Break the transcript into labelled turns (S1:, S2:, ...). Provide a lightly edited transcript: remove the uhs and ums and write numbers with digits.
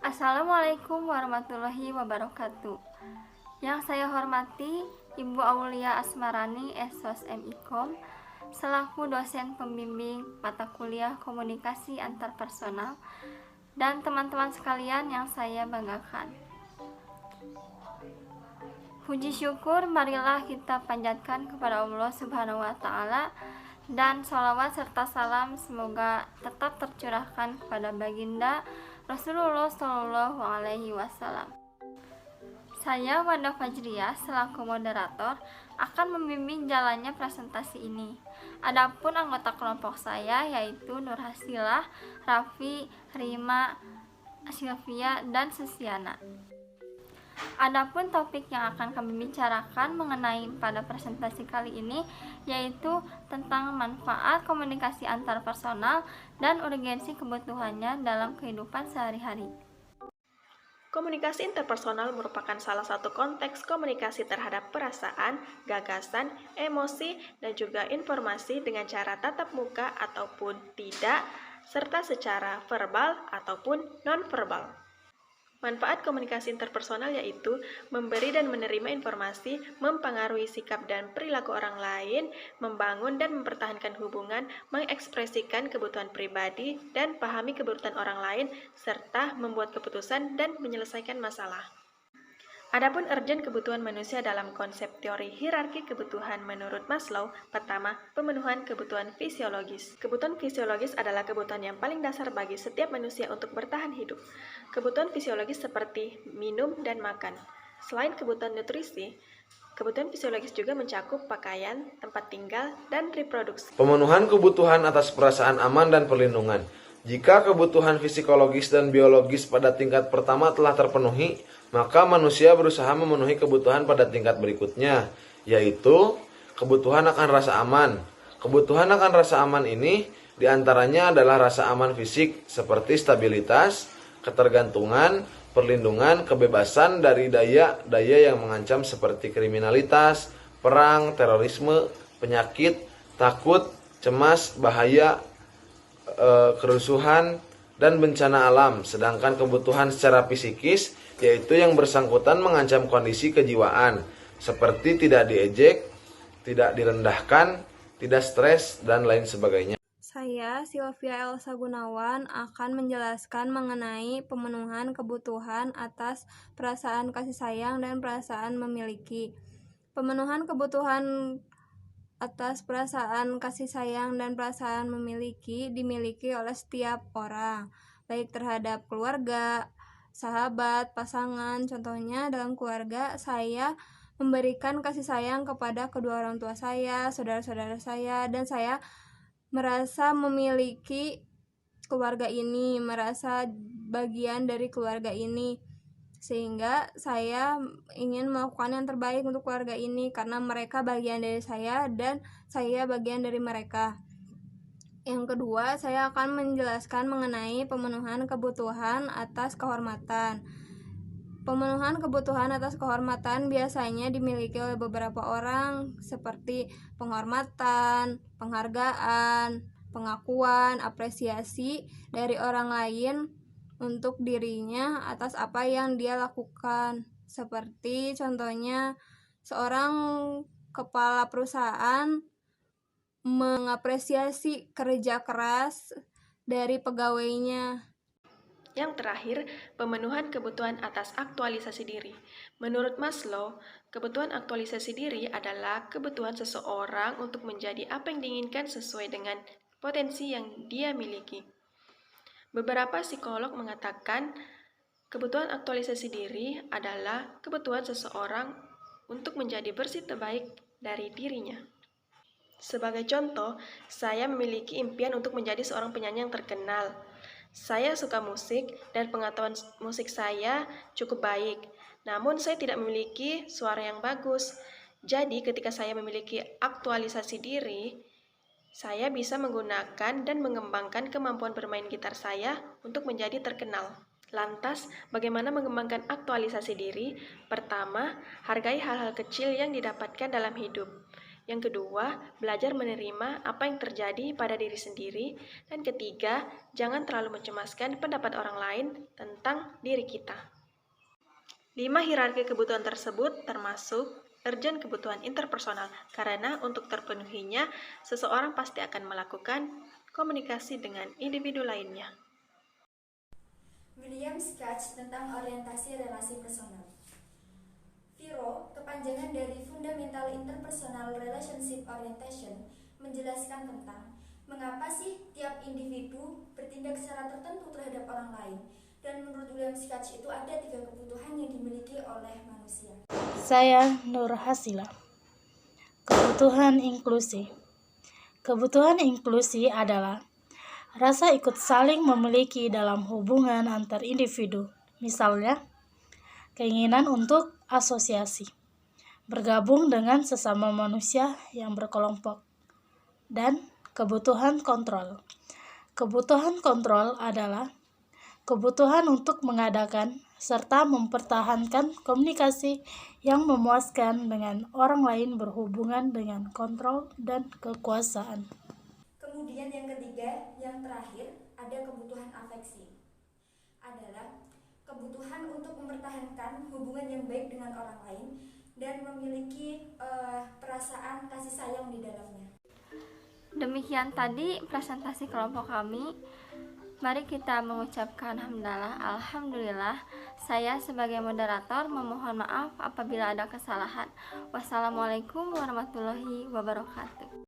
S1: Assalamualaikum warahmatullahi wabarakatuh. Yang saya hormati Ibu Aulia Asmarani, SOS MIKOM, selaku dosen pembimbing mata kuliah komunikasi antarpersonal, dan teman-teman sekalian yang saya banggakan. Puji syukur marilah kita panjatkan kepada Allah Subhanahu wa Ta'ala, dan sholawat serta salam semoga tetap tercurahkan kepada baginda Rasulullah Shallallahu Alaihi Wasallam. Saya Wanda Fajriah selaku moderator akan membimbing jalannya presentasi ini. Adapun anggota kelompok saya yaitu Nur Hasilah, Raffi, Rima, Sylvia, dan Susiana. Adapun topik yang akan kami bicarakan mengenai pada presentasi kali ini yaitu tentang manfaat komunikasi antarpersonal dan urgensi kebutuhannya dalam kehidupan sehari-hari.
S2: Komunikasi interpersonal merupakan salah satu konteks komunikasi terhadap perasaan, gagasan, emosi, dan juga informasi dengan cara tatap muka ataupun tidak, serta secara verbal ataupun non-verbal. Manfaat komunikasi interpersonal yaitu memberi dan menerima informasi, mempengaruhi sikap dan perilaku orang lain, membangun dan mempertahankan hubungan, mengekspresikan kebutuhan pribadi dan pahami kebutuhan orang lain, serta membuat keputusan dan menyelesaikan masalah. Adapun urgent kebutuhan manusia dalam konsep teori hierarki kebutuhan menurut Maslow, pertama, pemenuhan kebutuhan fisiologis. Kebutuhan fisiologis adalah kebutuhan yang paling dasar bagi setiap manusia untuk bertahan hidup. Kebutuhan fisiologis seperti minum dan makan. Selain kebutuhan nutrisi, kebutuhan fisiologis juga mencakup pakaian, tempat tinggal, dan reproduksi.
S3: Pemenuhan kebutuhan atas perasaan aman dan perlindungan. Jika kebutuhan psikologis dan biologis pada tingkat pertama telah terpenuhi, maka manusia berusaha memenuhi kebutuhan pada tingkat berikutnya, yaitu kebutuhan akan rasa aman. Kebutuhan akan rasa aman ini diantaranya adalah rasa aman fisik seperti stabilitas, ketergantungan, perlindungan, kebebasan dari daya yang mengancam seperti kriminalitas, perang, terorisme, penyakit, takut, cemas, bahaya, kerusuhan, dan bencana alam. Sedangkan kebutuhan secara psikis yaitu yang bersangkutan mengancam kondisi kejiwaan seperti tidak diejek, tidak direndahkan, tidak stres, dan lain sebagainya.
S4: Saya, Sylvia Elsa Gunawan, akan menjelaskan mengenai pemenuhan kebutuhan atas perasaan kasih sayang dan perasaan memiliki. Pemenuhan kebutuhan atas perasaan kasih sayang dan perasaan memiliki dimiliki oleh setiap orang, baik terhadap keluarga, sahabat, pasangan. Contohnya dalam keluarga, saya memberikan kasih sayang kepada kedua orang tua saya, saudara-saudara saya, dan saya merasa memiliki keluarga ini, merasa bagian dari keluarga ini, sehingga saya ingin melakukan yang terbaik untuk keluarga ini karena mereka bagian dari saya dan saya bagian dari mereka. Yang kedua, saya akan menjelaskan mengenai pemenuhan kebutuhan atas kehormatan. Pemenuhan kebutuhan atas kehormatan biasanya dimiliki oleh beberapa orang seperti penghormatan, penghargaan, pengakuan, apresiasi dari orang lain untuk dirinya atas apa yang dia lakukan. Seperti contohnya seorang kepala perusahaan mengapresiasi kerja keras dari pegawainya.
S2: Yang terakhir, pemenuhan kebutuhan atas aktualisasi diri. Menurut Maslow, kebutuhan aktualisasi diri adalah kebutuhan seseorang untuk menjadi apa yang diinginkan sesuai dengan potensi yang dia miliki. Beberapa psikolog mengatakan kebutuhan aktualisasi diri adalah kebutuhan seseorang untuk menjadi versi terbaik dari dirinya. Sebagai contoh, saya memiliki impian untuk menjadi seorang penyanyi yang terkenal. Saya suka musik dan pengetahuan musik saya cukup baik. Namun saya tidak memiliki suara yang bagus. Jadi ketika saya memiliki aktualisasi diri, saya bisa menggunakan dan mengembangkan kemampuan bermain gitar saya untuk menjadi terkenal. Lantas, bagaimana mengembangkan aktualisasi diri? Pertama, hargai hal-hal kecil yang didapatkan dalam hidup. Yang kedua, belajar menerima apa yang terjadi pada diri sendiri. Dan ketiga, jangan terlalu mencemaskan pendapat orang lain tentang tentang diri kita. 5 hierarki kebutuhan tersebut termasuk urgent kebutuhan interpersonal, karena untuk terpenuhinya, seseorang pasti akan melakukan komunikasi dengan individu lainnya.
S5: William Skach tentang orientasi relasi personal. VIRO, kepanjangan dari Fundamental Interpersonal Relationship Orientation, menjelaskan tentang mengapa sih tiap individu bertindak secara tertentu terhadap orang lain. Dan menurut William Skach itu ada 3 kebutuhan yang dimiliki oleh manusia.
S6: Saya Nur Hasila. Kebutuhan inklusi. Kebutuhan inklusi adalah rasa ikut saling memiliki dalam hubungan antar individu. Misalnya, keinginan untuk asosiasi, bergabung dengan sesama manusia yang berkelompok. Dan kebutuhan kontrol. Kebutuhan kontrol adalah kebutuhan untuk mengadakan serta mempertahankan komunikasi yang memuaskan dengan orang lain berhubungan dengan kontrol dan kekuasaan.
S5: Kemudian yang ketiga, yang terakhir, ada kebutuhan afeksi. Adalah kebutuhan untuk mempertahankan hubungan yang baik dengan orang lain dan memiliki perasaan kasih sayang di dalamnya.
S1: Demikian tadi presentasi kelompok kami. Mari kita mengucapkan hamdalah, alhamdulillah. Saya sebagai moderator memohon maaf apabila ada kesalahan. Wassalamualaikum warahmatullahi wabarakatuh.